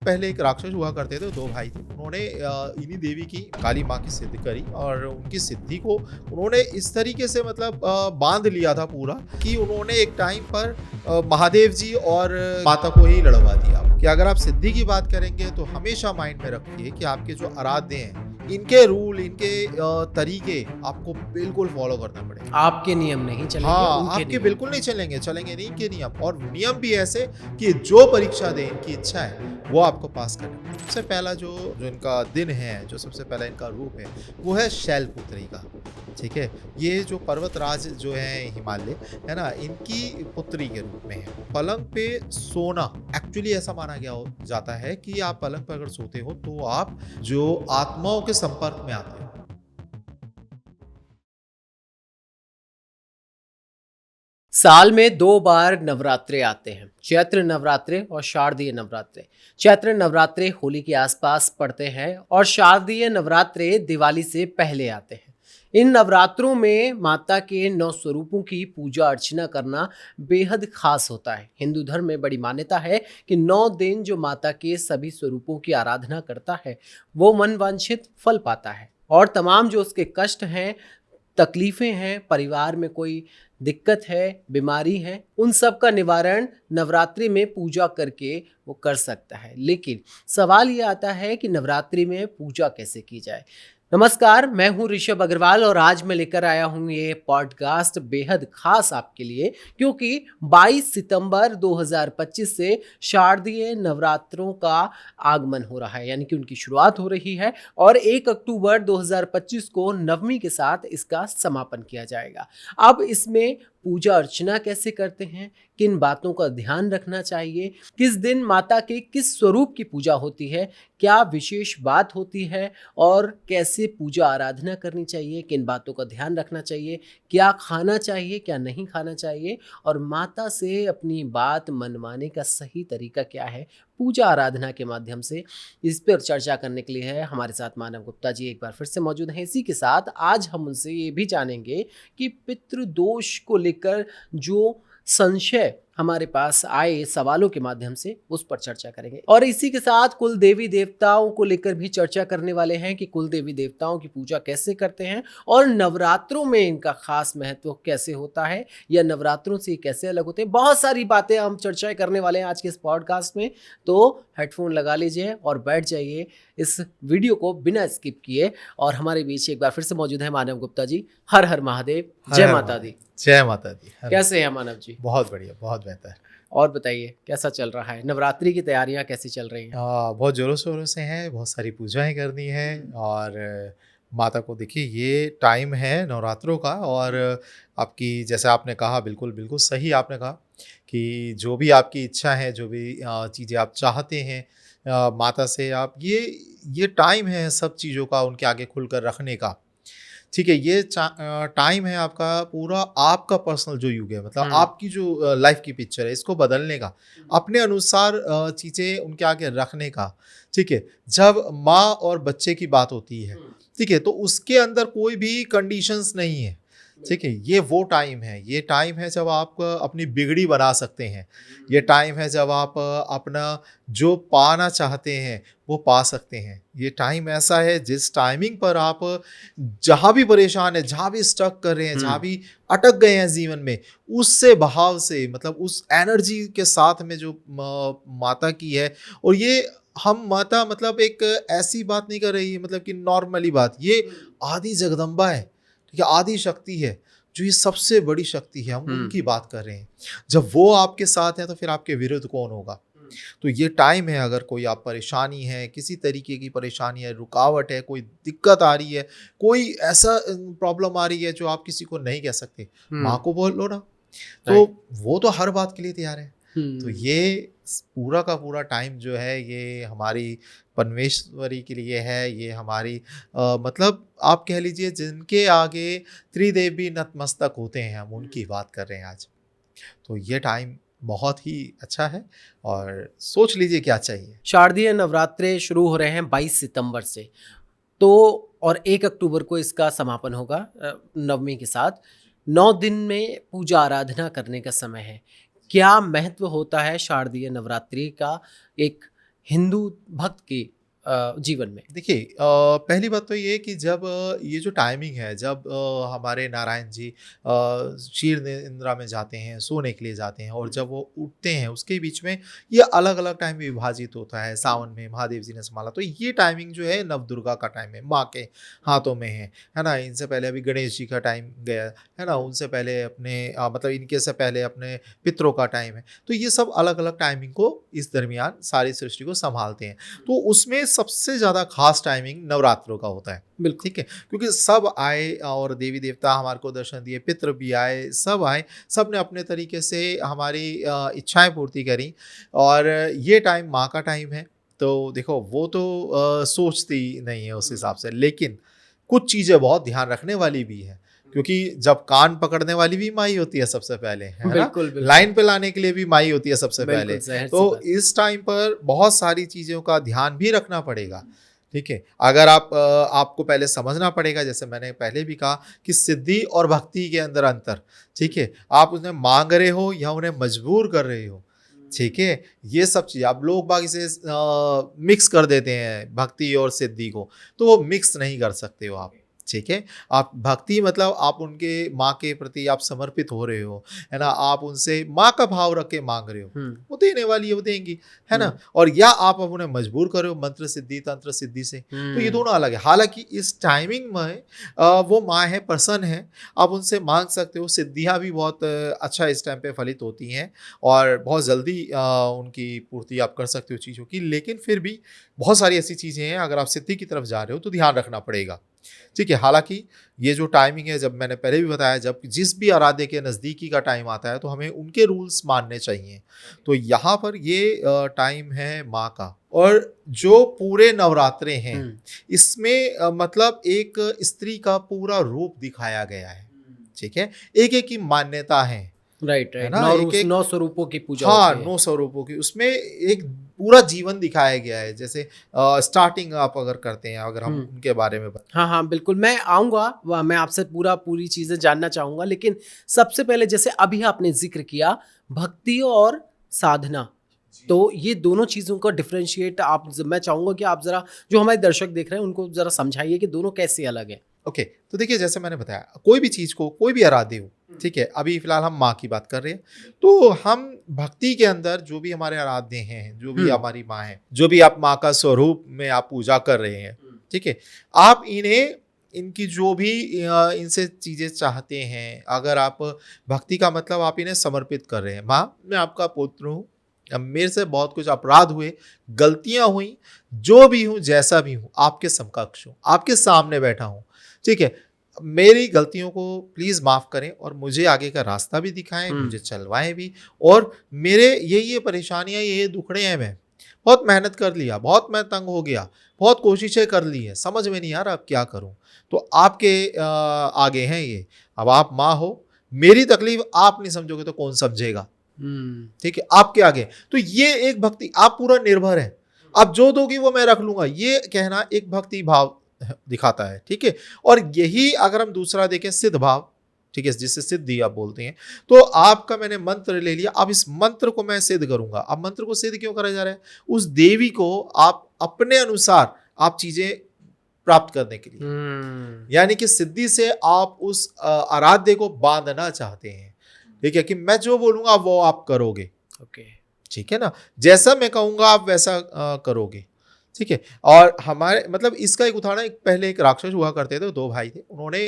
पहले एक राक्षस हुआ करते थे, दो भाई थे। उन्होंने इन्हीं देवी की, काली माँ की सिद्धि करी और उनकी सिद्धि को उन्होंने इस तरीके से मतलब बांध लिया था पूरा कि उन्होंने एक टाइम पर महादेव जी और माता को ही लड़वा दिया कि अगर आप सिद्धि की बात करेंगे तो हमेशा माइंड में रखिए कि आपके जो आराध्य हैं, इनके रूल, इनके तरीके आपको बिल्कुल फॉलो करना पड़ेगा। आपके नियम नहीं चलेंगे, हाँ, उनके आपके नियम। बिल्कुल नहीं चलेंगे, चलेंगे नहीं इनके नियम, और नियम भी ऐसे कि जो परीक्षा दे, इनकी इच्छा है वो आपको पास करना है। सबसे पहला जो जो इनका दिन है, जो सबसे पहला इनका रूप है, वो है शैलपुत्री का। ठीक है, ये जो पर्वतराज जो है हिमालय, है ना, इनकी पुत्री के रूप में है। पलंग पे सोना, एक्चुअली ऐसा माना गया जाता है कि आप पलंग पर अगर सोते हो तो आप जो आत्माओं के संपर्क में आते हो। साल में 2 बार नवरात्रे आते हैं, चैत्र नवरात्रे और शारदीय नवरात्रे। चैत्र नवरात्रे होली के आसपास पड़ते हैं और शारदीय नवरात्रे दिवाली से पहले आते हैं। इन नवरात्रों में माता के 9 स्वरूपों की पूजा अर्चना करना बेहद खास होता है। हिंदू धर्म में बड़ी मान्यता है कि 9 दिन जो माता के सभी स्वरूपों की आराधना करता है वो मनवांछित फल पाता है और तमाम जो उसके कष्ट हैं, तकलीफ़ें हैं, परिवार में कोई दिक्कत है, बीमारी है, उन सब का निवारण नवरात्रि में पूजा करके वो कर सकता है। लेकिन सवाल ये आता है कि नवरात्रि में पूजा कैसे की जाए? नमस्कार, मैं हूँ ऋषभ अग्रवाल और आज मैं लेकर आया हूँ ये पॉडकास्ट बेहद खास आपके लिए, क्योंकि 22 सितंबर 2025 से शारदीय नवरात्रों का आगमन हो रहा है, यानी कि उनकी शुरुआत हो रही है और 1 अक्टूबर 2025 को नवमी के साथ इसका समापन किया जाएगा। अब इसमें पूजा अर्चना कैसे करते हैं, किन बातों का ध्यान रखना चाहिए, किस दिन माता के किस स्वरूप की पूजा होती है, क्या विशेष बात होती है और कैसे पूजा आराधना करनी चाहिए, किन बातों का ध्यान रखना चाहिए, क्या खाना चाहिए, क्या नहीं खाना चाहिए और माता से अपनी बात मनवाने का सही तरीका क्या है पूजा आराधना के माध्यम से। इस पर चर्चा करने के लिए है हमारे साथ मानव गुप्ता जी एक बार फिर से मौजूद हैं। इसी के साथ आज हम उनसे ये भी जानेंगे कि पितृदोष को लेकर जो संशय हमारे पास आए सवालों के माध्यम से, उस पर चर्चा करेंगे और इसी के साथ कुल देवी देवताओं को लेकर भी चर्चा करने वाले हैं कि कुल देवी देवताओं की पूजा कैसे करते हैं और नवरात्रों में इनका खास महत्व कैसे होता है या नवरात्रों से कैसे अलग होते हैं। बहुत सारी बातें हम चर्चाएं करने वाले हैं आज के इस पॉडकास्ट में, तो हेडफोन लगा लीजिए और बैठ जाइए इस वीडियो को बिना स्किप किए। और हमारे बीच एक बार फिर से मौजूद है मानव गुप्ता जी। हर हर महादेव, जय माता दी। जय माता दी। कैसे हैं मानव जी? बहुत बढ़िया, बहुत बेहतर। और बताइए कैसा चल रहा है, नवरात्रि की तैयारियां कैसी चल रही हैं? बहुत ज़ोरों शोरों से हैं, बहुत सारी पूजाएं करनी है और माता को देखिए ये टाइम है नवरात्रों का। और आपकी जैसे आपने कहा, बिल्कुल बिल्कुल सही आपने कहा कि जो भी आपकी इच्छा है, जो भी चीज़ें आप चाहते हैं माता से, आप ये टाइम है सब चीज़ों का उनके आगे खुलकर रखने का। ठीक है, ये टाइम है आपका पूरा, आपका पर्सनल जो युग है, मतलब आपकी जो लाइफ की पिक्चर है, इसको बदलने का, अपने अनुसार चीज़ें उनके आगे रखने का। ठीक है, जब माँ और बच्चे की बात होती है, ठीक है, तो उसके अंदर कोई भी कंडीशंस नहीं है। ठीक है, ये वो टाइम है, ये टाइम है जब आप अपनी बिगड़ी बना सकते हैं। ये टाइम है जब आप अपना जो पाना चाहते हैं वो पा सकते हैं। ये टाइम ऐसा है जिस टाइमिंग पर आप जहाँ भी परेशान है, जहाँ भी स्टक कर रहे हैं, जहाँ भी अटक गए हैं जीवन में, उससे भाव से, मतलब उस एनर्जी के साथ में जो माता की है। और ये हम माता मतलब एक ऐसी बात नहीं कर रही है, मतलब कि नॉर्मली बात, ये आदि जगदम्बा है। ठीक है, आदि शक्ति है, जो ये सबसे बड़ी शक्ति है, हम उनकी बात कर रहे हैं। जब वो आपके साथ है तो फिर आपके विरुद्ध कौन होगा? तो ये टाइम है, अगर कोई आप परेशानी है, किसी तरीके की परेशानी है, रुकावट है, कोई दिक्कत आ रही है, कोई ऐसा प्रॉब्लम आ रही है जो आप किसी को नहीं कह सकते, माँ को बोल लो ना, तो वो तो हर बात के लिए तैयार है। तो ये पूरा का पूरा टाइम जो है ये हमारी परमेश्वरी के लिए है, ये हमारी मतलब आप कह लीजिए जिनके आगे त्रिदेवी नतमस्तक होते हैं, हम उनकी बात कर रहे हैं आज। तो ये टाइम बहुत ही अच्छा है और सोच लीजिए क्या चाहिए। शारदीय नवरात्रे शुरू हो रहे हैं 22 सितंबर से, तो और 1 अक्टूबर को इसका समापन होगा नवमी के साथ। 9 दिन में पूजा आराधना करने का समय है। क्या महत्व होता है शारदीय नवरात्रि का? एक हिंदू भक्त के जीवन में? देखिए पहली बात तो ये है कि जब ये जो टाइमिंग है जब हमारे नारायण जी क्षीर निद्रा में जाते हैं, सोने के लिए जाते हैं और जब वो उठते हैं उसके बीच में ये अलग-अलग टाइम में विभाजित होता है। सावन में महादेव जी ने संभाला तो ये टाइमिंग जो है नवदुर्गा का टाइम है, माँ के हाथों में है ना? इनसे पहले अभी गणेश जी का टाइम गया, है ना? उनसे पहले अपने मतलब इनके से पहले अपने पितरों का टाइम है। तो ये सब अलग-अलग टाइमिंग को इस दरमियान सारी सृष्टि को संभालते हैं। तो उसमें सबसे ज़्यादा खास टाइमिंग नवरात्रों का होता है, बिल्कुल। ठीक है? क्योंकि सब आए और देवी-देवता हमारे को दर्शन दिए, पितृ भी आए, सब आए, सब ने अपने तरीके से हमारी इच्छाएँ पूर्ति करी और ये टाइम माँ का टाइम है। तो देखो वो तो सोचती नहीं है उस हिसाब से, लेकिन कुछ चीज़ें बहुत ध्यान रखने वाली भी हैं, क्योंकि जब कान पकड़ने वाली भी माँ ही होती है सबसे पहले, है ना? बिल्कुल, बिल्कुल। लाइन पे लाने के लिए भी माँ ही होती है सबसे बिल्कुल, पहले। ज़ाहिर-सी तो बात। इस टाइम पर बहुत सारी चीज़ों का ध्यान भी रखना पड़ेगा, ठीक है? अगर आपको पहले समझना पड़ेगा जैसे मैंने पहले भी कहा कि सिद्धि और भक्ति के अंदर अंतर, ठीक है? आप उन्हें माँग रहे हो या उन्हें मजबूर कर रहे हो, ठीक है? ये सब चीज़ अब लोग बाग इसे मिक्स कर देते हैं भक्ति और सिद्धि को, तो वो मिक्स नहीं कर सकते हो आप, ठीक है? आप भक्ति मतलब आप उनके माँ के प्रति आप समर्पित हो रहे हो, है ना? आप उनसे माँ का भाव रख के माँग रहे हो, हुँ, वो देने वाली है, वो देंगी, है ना? हुँ, और या आप अब उन्हें मजबूर कर रहे हो मंत्र सिद्धि, तंत्र सिद्धि से, तो ये हुँ, दोनों अलग है। हालाँकि इस टाइमिंग में वो माँ है, प्रसन्न है, आप उनसे माँग सकते हो, सिद्धियाँ भी बहुत अच्छा इस टाइम पे फलित होती हैं और बहुत जल्दी उनकी पूर्ति आप कर सकते हो चीज़ों की। लेकिन फिर भी बहुत सारी ऐसी चीज़ें हैं, अगर आप सिद्धि की तरफ जा रहे हो, तो ध्यान रखना पड़ेगा। ठीक है, हालाँकि ये जो टाइमिंग है जब मैंने पहले भी बताया जब जिस भी आराध्य के नज़दीकी का टाइम आता है तो हमें उनके रूल्स मानने चाहिए। तो यहाँ पर ये टाइम है माँ का और जो पूरे नवरात्रे हैं हुँ। इसमें मतलब एक स्त्री का पूरा रूप दिखाया गया है, ठीक है? एक-एक की मान्यता राइट, है राइट। ना? एक-एक 9 स्वरूपों की पूजा हाँ, होती है। 9 स्वरूपों की उसमें एक पूरा जीवन दिखाया गया है। जैसे स्टार्टिंग आप अगर करते हैं अगर हम हुँ। उनके बारे में हाँ, हाँ, बिल्कुल, मैं आऊँगा व मैं आपसे पूरी चीज़ें जानना चाहूँगा, लेकिन सबसे पहले जैसे अभी आपने ज़िक्र किया भक्ति और साधना, तो ये दोनों चीज़ों का डिफरेंशिएट आप ज मैं चाहूँगा कि आप ज़रा जो हमारे दर्शक देख रहे हैं, उनको ज़रा समझाइए कि दोनों कैसे अलग हैं? ओके, तो देखिए जैसे मैंने बताया कोई भी चीज़ को कोई भी आराध्य हो, ठीक है? अभी फ़िलहाल हम माँ की बात कर रहे हैं, तो हम भक्ति के अंदर जो भी हमारे आराध्य हैं, जो भी हुँ। हमारी माँ है, जो भी आप माँ का स्वरूप में आप पूजा कर रहे हैं, ठीक है? आप इन्हें इनकी जो भी इनसे चीज़ें चाहते हैं, अगर आप भक्ति का मतलब आप इन्हें समर्पित कर रहे हैं, माँ मैं आपका पुत्र हूँ, अब मेरे से बहुत कुछ अपराध हुए, गलतियाँ हुई, जो भी हूँ, जैसा भी हूँ, आपके समकक्ष हूँ, आपके सामने बैठा हूँ, ठीक है? मेरी गलतियों को प्लीज़ माफ़ करें और मुझे आगे का रास्ता भी दिखाएँ, हुँ। मुझे चलवाएँ भी और मेरे ये परेशानियाँ, ये दुखड़े हैं मैं बहुत मेहनत कर लिया, बहुत मैं तंग हो गया, बहुत कोशिशें कर ली हैं, समझ में नहीं आ रहा अब क्या करूँ? तो आपके आगे हैं ये। अब आप माँ हो, मेरी तकलीफ़ आप नहीं समझोगे तो कौन समझेगा? हुँ। ठीक है? आपके आगे। तो ये एक भक्ति आप पूरा निर्भर हैं। आप जो दोगी वो मैं रख लूँगा, ये कहना एक भक्ति भाव दिखाता है, ठीक है? और यही अगर हम दूसरा देखें सिद्ध भाव, ठीक है? जिसे सिद्धि आप बोलते हैं, तो आपका मैंने मंत्र ले लिया, अब इस मंत्र को मैं सिद्ध करूँगा। अब मंत्र को सिद्ध क्यों करा जा रहा है? उस देवी को आप अपने अनुसार आप चीज़ें प्राप्त करने के लिए। हुँ। यानी कि सिद्धि से आप उस आराध्य को बाँधना चाहते हैं, ठीक है? कि मैं जो बोलूँगा वो आप करोगे। ओके। ठीक है ना? जैसा मैं कहूँगा आप वैसा करोगे, ठीक है? और हमारे मतलब इसका एक उदाहरण एक पहले एक राक्षस हुआ करते थे, 2 भाई थे। उन्होंने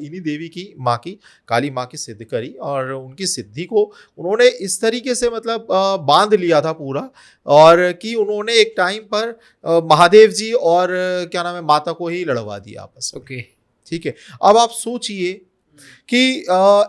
इन्हीं देवी की माँ की, काली माँ की सिद्ध करी और उनकी सिद्धि को उन्होंने इस तरीके से मतलब बाँध लिया था पूरा और कि उन्होंने एक टाइम पर महादेव जी और क्या नाम है माता को ही लड़वा दिया आपस में, ओके। ठीक है? अब आप सोचिए कि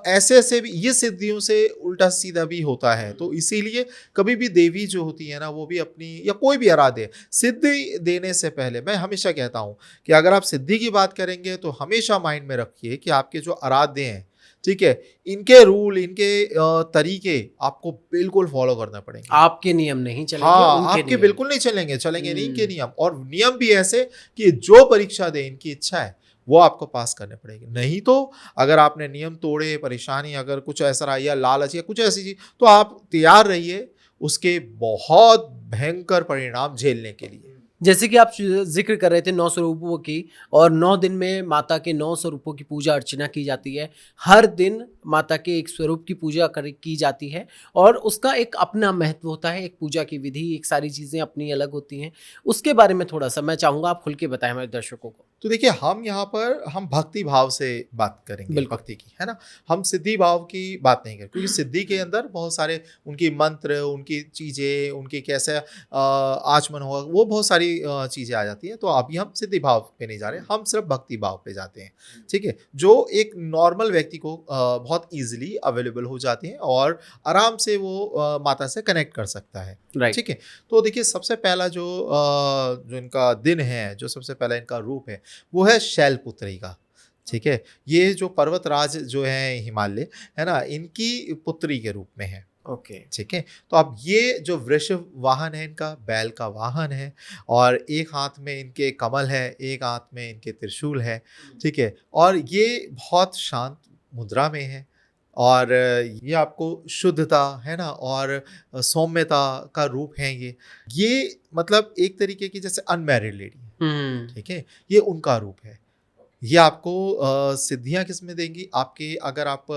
ऐसे-ऐसे भी ये सिद्धियों से उल्टा-सीधा भी होता है। तो इसीलिए कभी भी देवी जो होती है ना, वो भी अपनी या कोई भी आराध्य सिद्धि देने से पहले मैं हमेशा कहता हूँ कि अगर आप सिद्धि की बात करेंगे तो हमेशा माइंड में रखिए कि आपके जो आराध्य हैं, ठीक है? इनके रूल, इनके तरीके आपको बिल्कुल फ़ॉलो करने पड़ेंगे। आपके नियम नहीं चलेंगे, हाँ, उनके आपके नियम। बिल्कुल नहीं चलेंगे, चलेंगे नहीं इनके हुँ। नियम और नियम भी ऐसे कि जो परीक्षा दे इनकी इच्छा है, वो आपको पास करने पड़ेगी। नहीं तो अगर आपने नियम तोड़े, परेशानी अगर कुछ ऐसा रहा या लालच या कुछ ऐसी चीज़, तो आप तैयार रहिए उसके बहुत भयंकर परिणाम झेलने के लिए। जैसे कि आप जिक्र कर रहे थे 9 स्वरूपों की, और 9 दिन में माता के 9 स्वरूपों की पूजा अर्चना की जाती है। हर दिन माता के एक स्वरूप की पूजा की जाती है और उसका एक अपना महत्व होता है, एक पूजा की विधि, एक सारी चीज़ें अपनी अलग होती हैं। उसके बारे में थोड़ा-सा मैं चाहूँगा आप खुल के बताएँ हमारे दर्शकों को। तो देखिए, हम यहाँ पर हम भक्ति भाव से बात करेंगे, बिल्कुल। भक्ति की, है ना? हम सिद्धि भाव की बात नहीं करेंगे, क्योंकि सिद्धि के अंदर बहुत सारे उनकी मंत्र, उनकी चीज़ें, उनकी कैसे आचमन होगा, वो बहुत सारी चीज़ें आ जाती हैं। तो अभी हम सिद्धि भाव पे नहीं जा रहे, हम सिर्फ भक्ति भाव पे जाते हैं, ठीक है? जो एक नॉर्मल व्यक्ति को बहुत ईज़िली अवेलेबल हो जाती हैं और आराम से वो माता से कनेक्ट कर सकता है, राइट। ठीक है? तो देखिए, सबसे पहला जो इनका दिन है, जो सबसे पहला इनका रूप है, वो है शैलपुत्री का, ठीक है? ये जो पर्वतराज जो है हिमालय, है ना? इनकी पुत्री के रूप में है, ओके। ठीक है? तो अब ये जो वृषभ वाहन है इनका, बैल का वाहन है, और एक हाथ में इनके कमल है, एक हाथ में इनके त्रिशूल है, ठीक है? और ये बहुत शांत मुद्रा में है, और ये आपको शुद्धता, है ना, और सौम्यता का रूप है ये। ये मतलब एक तरीके की जैसे अनमैरिड लेडी है, हुँ। ठीक है? ये उनका रूप है। ये आपको सिद्धियाँ किसमें देंगी? आपके, अगर आप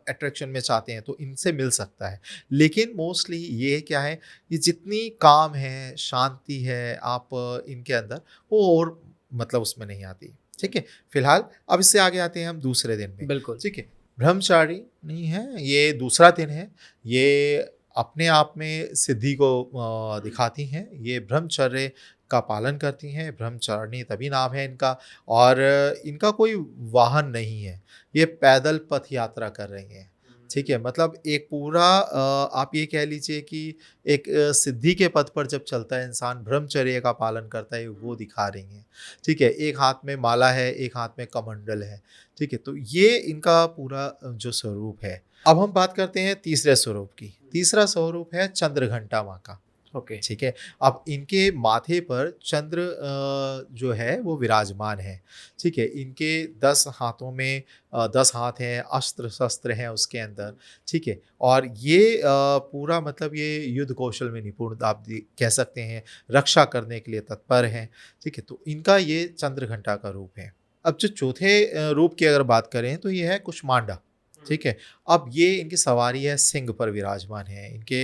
अट्रैक्शन में चाहते हैं तो इनसे मिल सकता है। लेकिन मोस्टली ये क्या है, ये जितनी काम है, शांति है आप इनके अंदर, वो और मतलब उसमें नहीं आती, ठीक है? फिलहाल अब इससे आगे आते हैं हम दूसरे दिन में, बिल्कुल। ठीक है? ब्रह्मचारी नहीं है, ये दूसरा दिन है। ये अपने आप में सिद्धि को दिखाती हैं। ये ब्रह्मचर्य का पालन करती हैं, ब्रह्मचारिणी तभी नाम है इनका, और इनका कोई वाहन नहीं है, ये पैदल पथ यात्रा कर रही हैं, ठीक है? मतलब एक पूरा आप ये कह लीजिए कि एक सिद्धि के पथ पर जब चलता है इंसान, ब्रह्मचर्य का पालन करता है, वो दिखा रही हैं, ठीक है? एक हाथ में माला है, एक हाथ में कमंडल है, ठीक है? तो ये इनका पूरा जो स्वरूप है। अब हम बात करते हैं तीसरे स्वरूप की। तीसरा स्वरूप है चंद्रघंटा माँ का, ओके। ठीक है? अब इनके माथे पर चंद्र जो है वो विराजमान है, ठीक है? इनके 10 हाथों में 10 हाथ हैं, अस्त्र-शस्त्र हैं उसके अंदर, ठीक है? और ये पूरा मतलब ये युद्ध कौशल में निपुण आप कह सकते हैं, रक्षा करने के लिए तत्पर हैं, ठीक है? तो इनका ये चंद्रघंटा का रूप है। अब जो चौथे रूप की अगर बात करें तो ये है कुष्मांडा, ठीक है? अब ये इनकी सवारी है, सिंह पर विराजमान है, इनके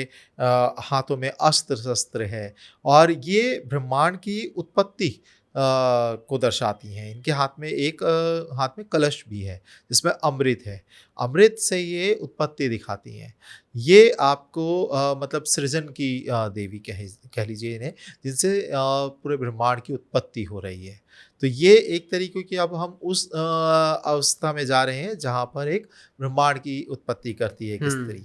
हाथों में अस्त्र-शस्त्र है, और ये ब्रह्मांड की उत्पत्ति को दर्शाती हैं। इनके हाथ में एक हाथ में कलश भी है, जिसमें अमृत है। अमृत से ये उत्पत्ति दिखाती हैं। ये आपको मतलब सृजन की देवी कह लीजिए इन्हें, जिनसे पूरे ब्रह्मांड की उत्पत्ति हो रही है। तो ये एक तरीके की, अब हम उस अवस्था में जा रहे हैं जहाँ पर एक ब्रह्मांड की उत्पत्ति करती है एक स्त्री।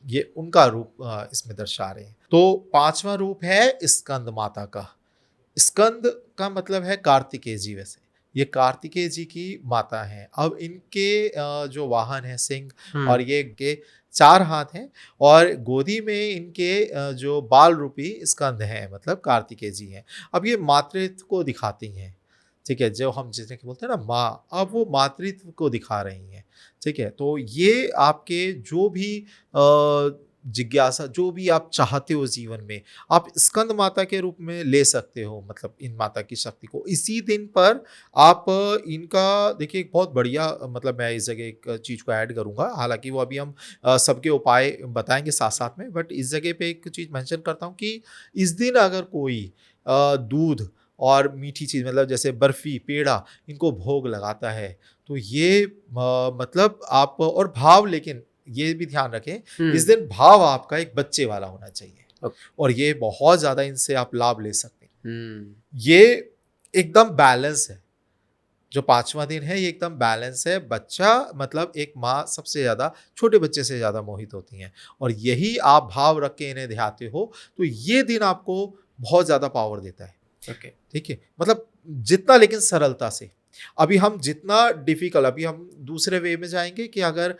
ये उनका रूप इसमें दर्शा रहे हैं। तो पांचवा रूप है स्कंद माता का। स्कंद का मतलब है कार्तिकेय जी, वैसे ये कार्तिकेय जी की माता हैं। अब इनके जो वाहन है सिंह, और ये इनके 4 हाथ हैं, और गोदी में इनके जो बाल रूपी स्कंद हैं, मतलब कार्तिकेय जी हैं। अब ये मातृत्व को दिखाती हैं, ठीक है? जो हम जिसे बोलते हैं ना माँ, अब वो मातृत्व को दिखा रही हैं, ठीक है? तो ये आपके जो भी जिज्ञासा, जो भी आप चाहते हो जीवन में, आप स्कंद माता के रूप में ले सकते हो, मतलब इन माता की शक्ति को। इसी दिन पर आप इनका देखिए, एक बहुत बढ़िया मतलब मैं इस जगह एक चीज़ को ऐड करूँगा, हालाँकि वो अभी हम सबके उपाय बताएँगे साथ-साथ में, बट इस जगह पे एक चीज़ मेंशन करता हूँ कि इस दिन अगर कोई दूध और मीठी चीज़, मतलब जैसे बर्फ़ी, पेड़ा, इनको भोग लगाता है, तो ये मतलब आप और भाव, लेकिन ये भी ध्यान रखें, इस दिन भाव आपका एक बच्चे वाला होना चाहिए, और ये बहुत ज़्यादा इनसे आप लाभ ले सकते हैं। ये एकदम बैलेंस है। जो 5वां दिन है ये एकदम बैलेंस है। बच्चा मतलब एक माँ सबसे ज़्यादा छोटे बच्चे से ज़्यादा मोहित होती हैं, और यही आप भाव रख के इन्हें ध्याते हो तो ये दिन आपको बहुत ज़्यादा पावर देता है। ओके। ठीक है? मतलब जितना, लेकिन सरलता से। अभी हम जितना डिफ़िकल्ट, अभी हम दूसरे वे में जाएँगे कि अगर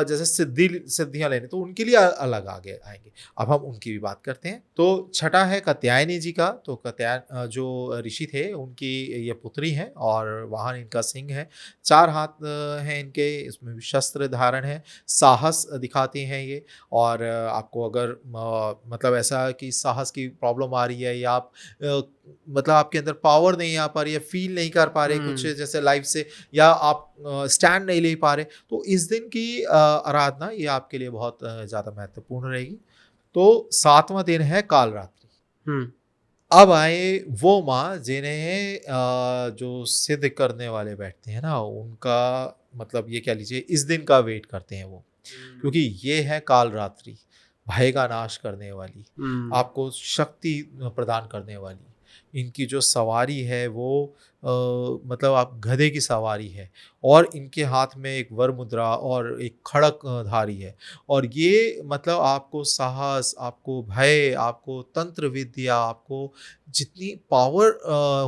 जैसे सिद्धियाँ लेनी तो उनके लिए अलग आगे आएँगे। अब हम उनकी भी बात करते हैं। तो छठा है कात्यायनी जी का, तो कात्यायन जो ऋषि थे उनकी ये पुत्री हैं और वाहन इनका सिंह है। 4 हाथ हैं इनके, इसमें भी शस्त्र धारण है, साहस दिखाते हैं ये। और आपको अगर मतलब ऐसा कि साहस की प्रॉब्लम आ रही है या आप मतलब आपके अंदर पावर नहीं आ पा रही है, फ़ील नहीं कर पा रहे कुछ हुँ, जैसे लाइफ़ से, या आप स्टैंड नहीं ले पा रहे, तो इस दिन की आराधना ये आपके लिए बहुत ज़्यादा महत्वपूर्ण रहेगी। तो 7वां दिन है कालरात्रि। हुँ, अब आए वो माँ जिन्हें जो सिद्ध करने वाले बैठते हैं ना, उनका मतलब ये कह लीजिए इस दिन का वेट करते हैं वो। क्योंकि ये है कालरात्रि, भय का नाश करने वाली, हुँ, आपको शक्ति प्रदान करने वाली। इनकी जो सवारी है वो मतलब आप गधे की सवारी है, और इनके हाथ में एक वर मुद्रा और एक खड़क धारी है। और ये मतलब आपको साहस, आपको भय, आपको तंत्र विद्या, आपको जितनी पावर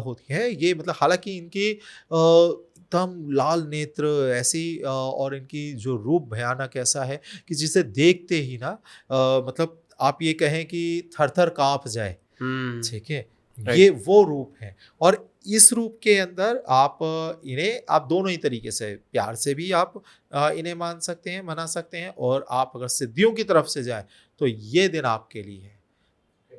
होती है, ये मतलब हालाँकि इनकी एकदम लाल नेत्र ऐसी और इनकी जो रूप भयानक ऐसा है कि जिसे देखते ही ना मतलब आप ये कहें कि थर-थर काँप जाए, हुँ, ठीक है? ये राइट। वो रूप है। और इस रूप के अंदर आप इन्हें आप दोनों ही तरीके से, प्यार से भी आप इन्हें मान सकते हैं, मना सकते हैं, और आप अगर सिद्धियों की तरफ से जाएँ, तो ये दिन आपके लिए है।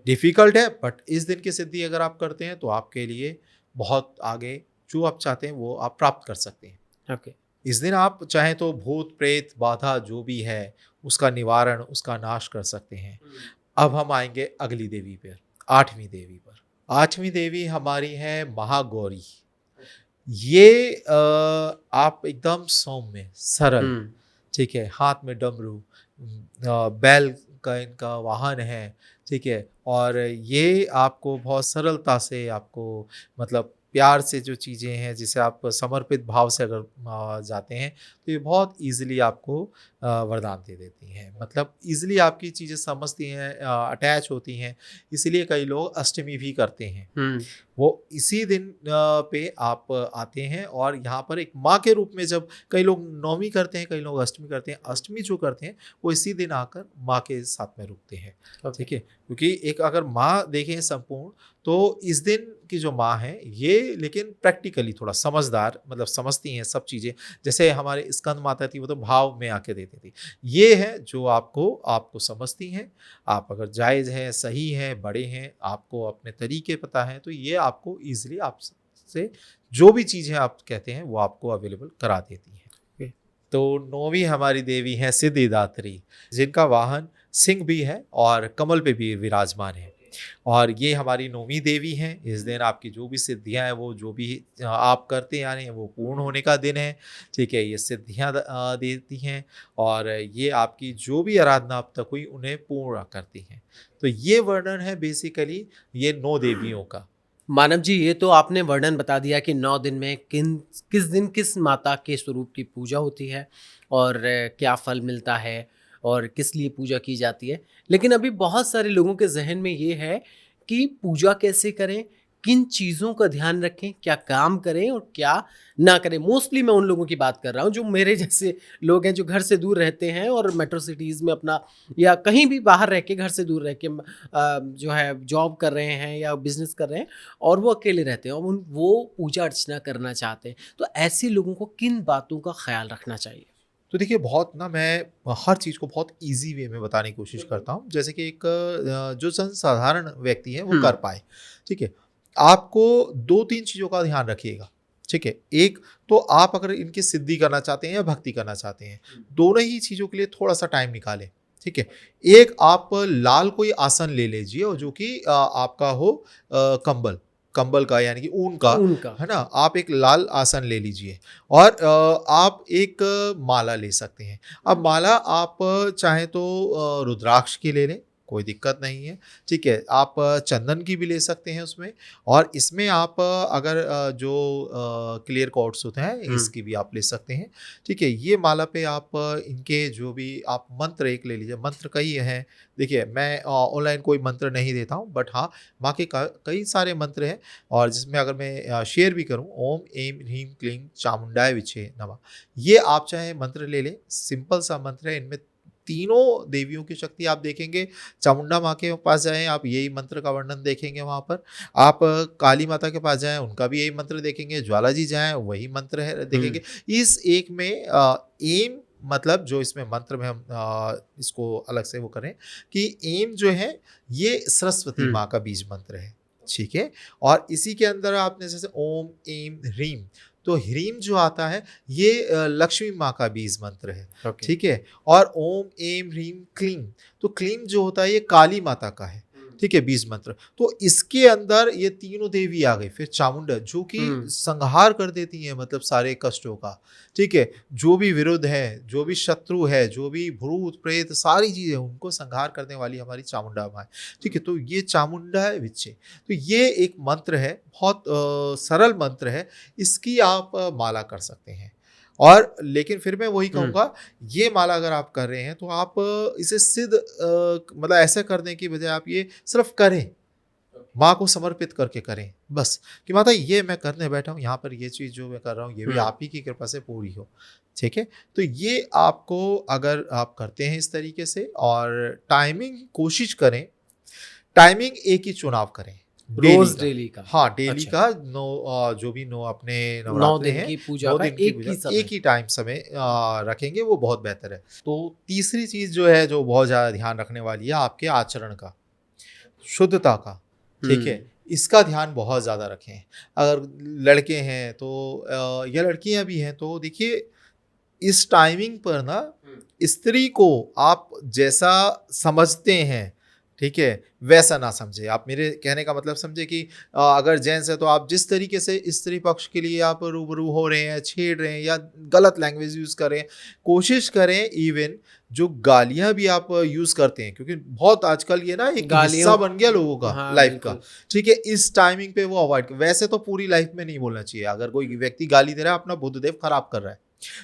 डिफ़िकल्ट है, बट इस दिन की सिद्धि अगर आप करते हैं, तो आपके लिए बहुत आगे जो आप चाहते हैं, वो आप प्राप्त कर सकते हैं। ओके। इस दिन आप चाहें तो भूत, प्रेत, बाधा जो भी है, उसका निवारण, उसका नाश कर सकते हैं। अब हम आएँगे अगली देवी पर, 8वीं देवी पर। 8वीं देवी हमारी है महागौरी। ये आप एकदम सौम्य, सरल, हुँ, ठीक है? हाथ में डमरू, बैल का इनका वाहन है, ठीक है? और ये आपको बहुत सरलता से आपको मतलब प्यार से जो चीज़ें हैं, जिसे आप समर्पित भाव से अगर जाते हैं, तो ये बहुत ईज़िली आपको वरदान दे देती हैं। मतलब ईज़िली आपकी चीज़ें समझती हैं, अटैच होती हैं, इसीलिए कई लोग अष्टमी भी करते हैं। हुँ, वो इसी दिन पे आप आते हैं, और यहाँ पर एक माँ के रूप में, जब कई लोग नवमी करते हैं, कई लोग अष्टमी करते हैं, अष्टमी जो करते हैं वो इसी दिन आकर माँ के साथ में रुकते हैं, ओके। ठीक है? क्योंकि एक अगर माँ देखें संपूर्ण, तो इस दिन की जो माँ है ये लेकिन प्रैक्टिकली थोड़ा समझदार, मतलब समझती हैं सब चीज़ें। जैसे हमारे स्कंद माता थी, वो तो भाव में आके देती थी। ये है जो आपको आपको समझती हैं, आप अगर जायज़ है, सही है, बड़े हैं, आपको अपने तरीके पता है, तो ये आपको ईज़िली आप स से जो भी चीज़ें आप कहते हैं, वो आपको अवेलेबल करा देती हैं। ओके। तो 9वीं हमारी देवी हैं सिद्धिदात्री, जिनका वाहन सिंह भी है और कमल पे भी विराजमान है। और ये हमारी 9वीं देवी हैं। इस दिन आपकी जो भी सिद्धियाँ हैं, वो जो भी आप करते आ रहे हैं, वो पूर्ण होने का दिन है, ठीक है? ये सिद्धियाँ देती हैं, और ये आपकी जो भी आराधना अब तक हुई, उन्हें पूर्ण करती हैं। तो ये वर्णन है बेसिकली ये 9 देवियों का। मानव जी, ये तो आपने वर्णन बता दिया कि 9 दिन में किस दिन किस माता के स्वरूप की पूजा होती है और क्या फल मिलता है और किस लिए पूजा की जाती है। लेकिन अभी बहुत सारे लोगों के ज़हन में ये है कि पूजा कैसे करें, किन चीज़ों का ध्यान रखें, क्या काम करें और क्या ना करें। मोस्टली मैं उन लोगों की बात कर रहा हूँ जो मेरे जैसे लोग हैं, जो घर से दूर रहते हैं और मेट्रो सिटीज़ में अपना या कहीं भी बाहर रह के, घर से दूर रह के जो है जॉब कर रहे हैं या बिज़नेस कर रहे हैं और वो अकेले रहते हैं और वो पूजा अर्चना करना चाहते हैं। तो ऐसे लोगों को किन बातों का ख्याल रखना चाहिए? तो देखिए, बहुत ना मैं हर चीज़ को बहुत ईज़ी वे में बताने की कोशिश करता हूँ, जैसे कि एक जो साधारण व्यक्ति है वो हुँ, कर पाए, ठीक है? आपको 2-3 चीज़ों का ध्यान रखिएगा, ठीक है? एक तो आप अगर इनकी सिद्धि करना चाहते हैं या भक्ति करना चाहते हैं, दोनों ही चीज़ों के लिए थोड़ा-सा टाइम निकालें, ठीक है? एक आप लाल कोई आसन ले लीजिए, और जो कि आपका हो कंबल कंबल का, यानी कि ऊन का, उनका। है ना? आप एक लाल आसन ले लीजिए, और आप एक माला ले सकते हैं। अब माला आप चाहें तो रुद्राक्ष की ले लें, कोई दिक्कत नहीं है। ठीक है, आप चंदन की भी ले सकते हैं उसमें, और इसमें आप अगर जो क्लियर क्वार्ट्स होते हैं हुँ। इसकी भी आप ले सकते हैं। ठीक है, ये माला पे आप इनके जो भी आप मंत्र एक ले लीजिए, मंत्र कई हैं। देखिए मैं ऑनलाइन कोई मंत्र नहीं देता हूँ, बट हाँ, माँ के कई सारे मंत्र हैं, और जिसमें अगर मैं शेयर भी करूँ, ओम ऐं ह्रीं क्लीं चामुंडाय विचे नमः, ये आप चाहे मंत्र ले लें, सिंपल सा मंत्र है। इनमें तीनों देवियों की शक्ति आप देखेंगे। चामुंडा माँ के पास जाएँ आप, यही मंत्र का वर्णन देखेंगे वहाँ पर। आप काली माता के पास जाएँ, उनका भी यही मंत्र देखेंगे। ज्वाला जी जाएँ, वही मंत्र है हुँ। देखेंगे। इस एक में एम मतलब जो इसमें मंत्र में हम इसको अलग से वो करें कि एम जो है ये सरस्वती हुँ। माँ का बीज मंत्र है। ठीक है? और इसी के अंदर आपने जैसे ओम ऐं ह्रीं, तो ह्रीं जो आता है ये लक्ष्मी माँ का बीज मंत्र है। ओके। ठीक है? और ओम ऐं ह्रीं क्लीं, तो क्लीं जो होता है ये काली माता का है। हुँ। ठीक है? बीज मंत्र। तो इसके अंदर ये तीनों देवी आ गई। फिर चामुंडा जो कि हुँ। संहार कर देती हैं, मतलब सारे कष्टों का। ठीक है? जो भी विरोध है, जो भी शत्रु है, जो भी भूत प्रेत सारी चीज़ें उनको संहार करने वाली हमारी चामुंडा माँ है। ठीक है? तो ये चामुंडा है विच्चे। तो ये एक मंत्र है, बहुत सरल मंत्र है। इसकी आप माला कर सकते हैं। और लेकिन फिर मैं वही हुँ। कहूँगा, ये माला अगर आप कर रहे हैं तो आप इसे सिद्ध मतलब ऐसे करने की बजाय आप ये सिर्फ़ करें। माँ को समर्पित करके करें, बस कि माता ये मैं करने बैठा हूँ, यहाँ पर ये चीज़ जो मैं कर रहा हूँ, ये भी हुँ। आप ही की कृपा से पूरी हो। ठीक है? तो ये आपको अगर आप करते हैं इस तरीके से, और टाइमिंग कोशिश करें, टाइमिंग एक ही चुनाव करें, डेली रोज़ का। डेली का। हाँ, डेली अच्छा। का जो भी 9 अपने 9 नवरात्रे दिन हैं, की पूजा 9 का दिन की एक पूजा ही समय। एक ही टाइम समय रखेंगे, वो बहुत बेहतर है। तो तीसरी चीज़ जो है, जो बहुत ज़्यादा ध्यान रखने वाली है, आपके आचरण का, शुद्धता का। ठीक है? हुँ। इसका ध्यान बहुत ज़्यादा रखें। अगर लड़के हैं तो या लड़कियाँ भी हैं तो देखिए, इस टाइमिंग पर ना हुँ। स्त्री को आप जैसा समझते हैं, ठीक है, वैसा ना समझें। आप मेरे कहने का मतलब समझे कि अगर जेंट्स है तो आप जिस तरीके से स्त्री पक्ष के लिए आप रूबरू हो रहे हैं, छेड़ रहे हैं या गलत लैंग्वेज यूज़ कर रहे हैं, कोशिश करें इवन जो गालियाँ भी आप यूज़ करते हैं, क्योंकि बहुत आजकल ये ना एक गालियों हिस्सा बन गया लोगों का हाँ, लाइफ़ का। बिल्कुल। ठीक है? इस टाइमिंग पे वो अवॉइड, वैसे तो पूरी लाइफ़ में नहीं बोलना चाहिए। अगर कोई व्यक्ति गाली दे रहा है, अपना बुद्धदेव खराब कर रहा है।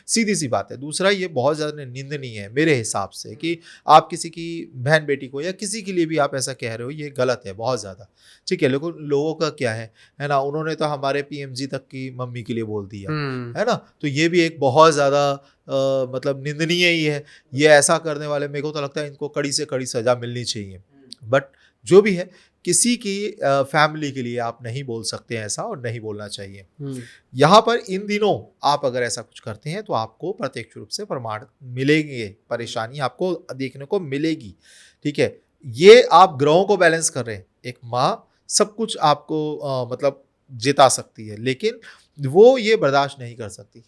सीधी-सी बात है। दूसरा, ये बहुत ज़्यादा निंदनीय है मेरे हिसाब से कि आप किसी की बहन-बेटी को या किसी के लिए भी आप ऐसा कह रहे हो, ये गलत है बहुत ज़्यादा। ठीक है? लेकिन लोगों का क्या है ना? उन्होंने तो हमारे पीएम जी तक की मम्मी के लिए बोल दिया, हुँ। है ना? तो ये भी एक बहुत ज़्यादा मतलब निंदनीय ही है। ये ऐसा करने वाले, मेरे को तो लगता है इनको कड़ी से कड़ी सज़ा मिलनी चाहिए। बट जो भी है, किसी की फैमिली के लिए आप नहीं बोल सकते हैं ऐसा, और नहीं बोलना चाहिए। हुँ। यहाँ पर इन दिनों आप अगर ऐसा कुछ करते हैं तो आपको प्रत्यक्ष रूप से प्रमाण मिलेंगे, परेशानी आपको देखने को मिलेगी। ठीक है? ये आप ग्रहों को बैलेंस कर रहे हैं। एक माँ सब कुछ आपको मतलब जिता सकती है, लेकिन वो ये बर्दाश्त नहीं कर सकती।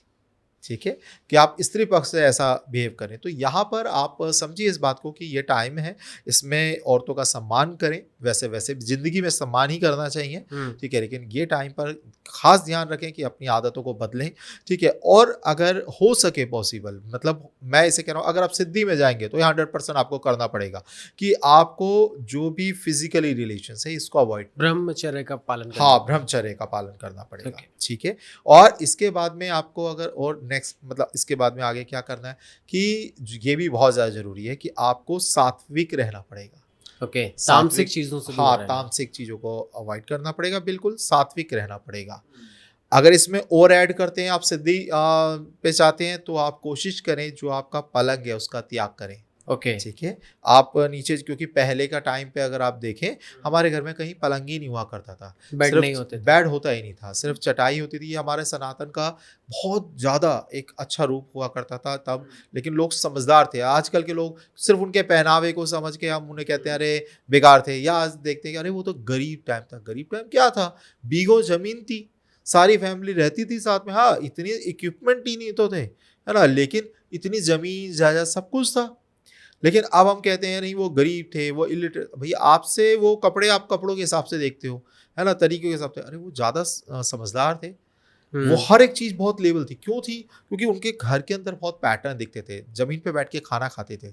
ठीक है? कि आप स्त्री पक्ष से ऐसा बिहेव करें। तो यहाँ पर आप समझिए इस बात को कि ये टाइम है, इसमें औरतों का सम्मान करें, वैसे-वैसे ज़िंदगी में सम्मान ही करना चाहिए। हुँ। ठीक है? लेकिन ये टाइम पर ख़ास ध्यान रखें कि अपनी आदतों को बदलें। ठीक है? और अगर हो सके पॉसिबल, मतलब मैं इसे कह रहा हूँ, अगर आप सिद्धि में जाएँगे तो ये 100% आपको करना पड़ेगा कि आपको जो भी फ़िज़िकली रिलेशंस है इसको अवॉइड, ब्रह्मचर्य का पालन करना हाँ, पड़ेगा। ब्रह्मचर्य का पालन करना पड़ेगा। ओके। ठीक है? और इसके बाद में आपको अगर और नेक्स्ट मतलब इसके बाद में आगे क्या करना है कि ये भी बहुत ज़्यादा ज़रूरी है कि आपको सात्विक रहना पड़ेगा। ओके, तामसिक सात्विक, चीज़ों से दूर हाँ, रहना। तामसिक चीज़ों को अवॉइड करना पड़ेगा, बिल्कुल सात्विक रहना पड़ेगा। अगर इसमें और ऐड करते हैं, आप सिद्धि पे चाहते हैं, तो आप कोशिश करें जो आपका पलंग है उसका त्याग करें। ओके। ठीक है? आप नीचे, क्योंकि पहले का टाइम पे अगर आप देखें, हमारे घर में कहीं पलंग ही नहीं हुआ करता था। बेड सिर्फ नहीं होते थे। बेड होता ही नहीं था, सिर्फ चटाई होती थी। ये हमारे सनातन का बहुत ज़्यादा एक अच्छा रूप हुआ करता था तब, लेकिन लोग समझदार थे। आजकल के लोग सिर्फ उनके पहनावे को समझ के हम उन्हें कहते हैं अरे बेकार थे, या आज देखते हैं कि अरे वो तो गरीब टाइम था। गरीब टाइम क्या था? बीघों ज़मीन थी, सारी फैमिली रहती थी साथ में। हाँ, इतनी इक्विपमेंट ही नहीं तो थे, है ना? लेकिन इतनी ज़मीन जायदाद सब कुछ था। लेकिन अब हम कहते हैं नहीं वो गरीब थे, वो इलिटरेट। भैया आपसे वो कपड़े आप कपड़ों के हिसाब से देखते हो, है ना? तरीके के हिसाब से। अरे वो ज़्यादा समझदार थे। वो हुँ। हर एक चीज़ बहुत लेवल थी। क्यों थी? क्योंकि उनके घर के अंदर बहुत पैटर्न दिखते थे। ज़मीन पे बैठ के खाना खाते थे,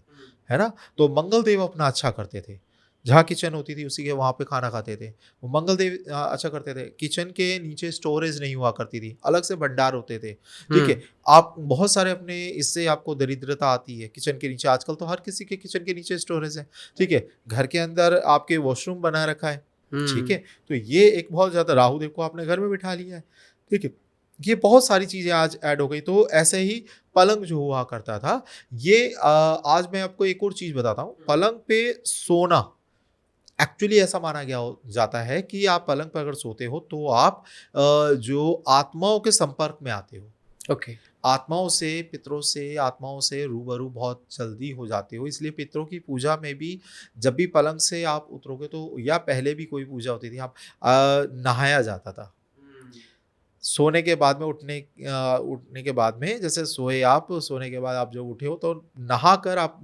है ना? तो मंगल देव अपना अच्छा करते थे। जहाँ किचन होती थी उसी के वहाँ पे खाना खाते थे। वो मंगल देव अच्छा करते थे, किचन के नीचे स्टोरेज नहीं हुआ करती थी, अलग से भंडार होते थे, ठीक है? हुँ, आप बहुत सारे अपने इससे आपको दरिद्रता आती है, किचन के नीचे आजकल तो हर किसी के किचन के नीचे स्टोरेज है, ठीक है? घर के अंदर आपके वॉशरूम बना रखा है, ठीक है? हुँ, तो ये एक बहुत ज़्यादा राहु देव को आपने घर में बिठा लिया है, ठीक है? ये बहुत सारी चीज़ें आज ऐड हो गई, तो ऐसे ही पलंग जो हुआ करता था, ये आज मैं आपको एक और चीज़ बताता हूँ, पलंग पे सोना एक्चुअली ऐसा माना गया जाता है कि आप पलंग पर अगर सोते हो तो आप जो आत्माओं के संपर्क में आते हो। ओके। आत्माओं से, पितरों से, आत्माओं से रूबरू बहुत जल्दी हो जाते हो, इसलिए पितरों की पूजा में भी जब भी पलंग से आप उतरोगे तो या पहले भी कोई पूजा होती थी, आप नहाया जाता था। सोने के बाद में उठने के बाद में जैसे सोए आप, सोने के बाद आप जब उठे हो तो नहा कर आप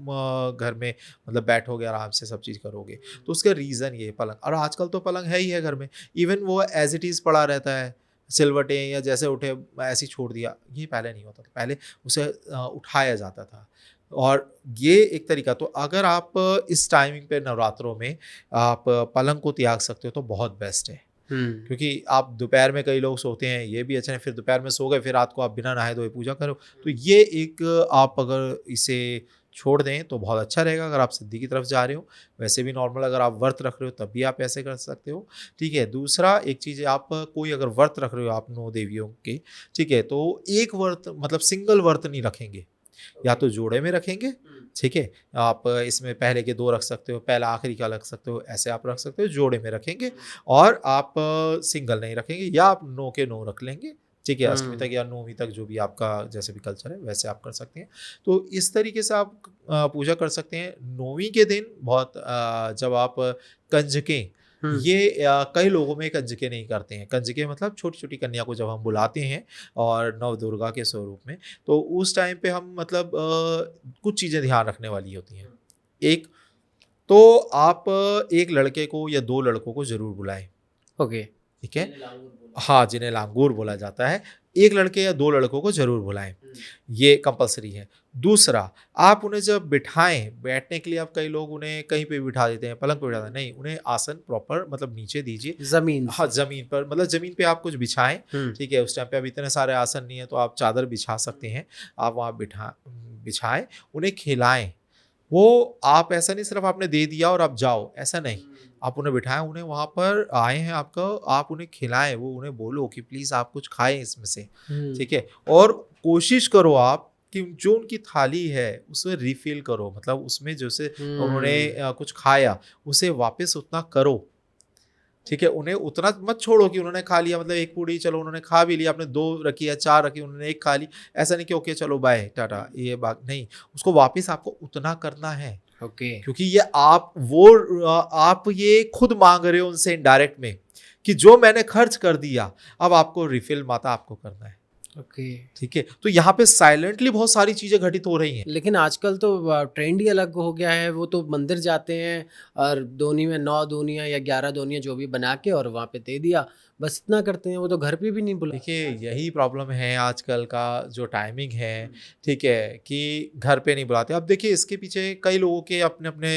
घर में मतलब बैठोगे आराम से सब चीज़ करोगे। तो उसका रीज़न ये है पलंग, और आजकल तो पलंग है ही है घर में। इवन वो एज़ इट इज़ पड़ा रहता है, सिलवटें या जैसे उठे ऐसे ही छोड़ दिया, ये पहले नहीं होता था। पहले उसे उठाया जाता था, और ये एक तरीका। तो अगर आप इस टाइमिंग पे नवरात्रों में आप पलंग को त्याग सकते हो तो बहुत बेस्ट है। हुँ, क्योंकि आप दोपहर में कई लोग सोते हैं, ये भी अच्छा है, फिर दोपहर में सो गए, फिर रात को आप बिना नहाए धोए पूजा करो। तो ये एक आप अगर इसे छोड़ दें तो बहुत अच्छा रहेगा अगर आप सिद्धि की तरफ जा रहे हो। वैसे भी नॉर्मल अगर आप व्रत रख रहे हो तब भी आप ऐसे कर सकते हो, ठीक है। दूसरा एक चीज़ है, आप कोई अगर व्रत रख रहे हो आप 9 देवियों के, ठीक है, तो एक व्रत मतलब सिंगल व्रत नहीं रखेंगे, या तो जोड़े में रखेंगे, ठीक है। आप इसमें पहले के 2 रख सकते हो, पहला आखिरी का रख सकते हो, ऐसे आप रख सकते हो, जोड़े में रखेंगे। और आप सिंगल नहीं रखेंगे, या आप 9 के 9 रख लेंगे, ठीक है, अष्टमी तक हुँ, या नौवीं तक जो भी आपका जैसे भी कल्चर है वैसे आप कर सकते हैं। तो इस तरीके से आप पूजा कर सकते हैं। नौवीं के दिन बहुत जब आप कंजकें, हुँ, ये कई लोगों में कंजकें नहीं करते हैं। कंजकें मतलब छोटी-छोटी कन्या को जब हम बुलाते हैं और नवदुर्गा के स्वरूप में, तो उस टाइम पे हम मतलब कुछ चीज़ें ध्यान रखने वाली होती हैं। एक तो आप एक लड़के को या 2 लड़कों को ज़रूर बुलाएँ, ओके। ठीक है? हाँ, जिन्हें लांगूर बोला जाता है। 1 लड़के या 2 लड़कों को ज़रूर बुलाएँ, ये कंपल्सरी है। दूसरा, आप उन्हें जब बिठाएँ, बैठने के लिए आप कई लोग उन्हें कहीं पे भी बिठा देते हैं, पलंग पे बिठाते हैं, नहीं, उन्हें आसन प्रॉपर मतलब नीचे दीजिए। ज़मीन हाँ, से। ज़मीन पर मतलब ज़मीन पे आप कुछ बिछाएँ, हुँ, ठीक है? उस टाइम पे अब इतने सारे आसन नहीं है तो आप चादर बिछा सकते हैं। आप वहाँ बिछाएँ, उन्हें खिलाएँ। वो आप ऐसा नहीं सिर्फ़ आपने दे दिया और आप जाओ, ऐसा नहीं। आप उन्हें बिठाएँ, उन्हें वहाँ पर आए हैं आपका, आप उन्हें खिलाएँ, वो उन्हें बोलो कि प्लीज़ आप कुछ खाएँ इसमें से, हुँ, ठीक है? और कोशिश करो आप कि जो उनकी थाली है, उसे रिफ़िल करो, मतलब उसमें जैसे उन्होंने हुँ, कुछ खाया, उसे वापस उतना करो। ठीक है, उन्हें उतना मत छोड़ो कि उन्होंने खा लिया, मतलब 1 पूड़ी चलो उन्होंने खा भी लिया, आपने 2 रखी या 4 रखी, उन्होंने 1 खा ली। ऐसा नहीं कि ओके चलो बाय, टाटा, ये बात नहीं, उसको वापस आपको उतना करना है। ओके। क्योंकि ये आप ये खुद माँग रहे हो उनसे इनडायरेक्ट में कि जो मैंने खर्च कर दिया, अब आपको रिफ़िल माता आपको करना है। ओके। ठीक है? तो यहाँ पे साइलेंटली बहुत सारी चीज़ें घटित हो रही हैं। लेकिन आजकल तो ट्रेंड ही अलग हो गया है, वो तो मंदिर जाते हैं और दोनी में 9 दूनियाँ या 11 दूनियाँ जो भी बना के और वहाँ पे दे दिया, बस इतना करते हैं, वो तो घर पे भी नहीं बुलाते देखिए, हैं आजकल। यही प्रॉब्लम है आजकल का जो टाइमिंग है, ठीक है? कि घर पे नहीं बुलाते। अब देखिए इसके पीछे कई लोगों के अपने-अपने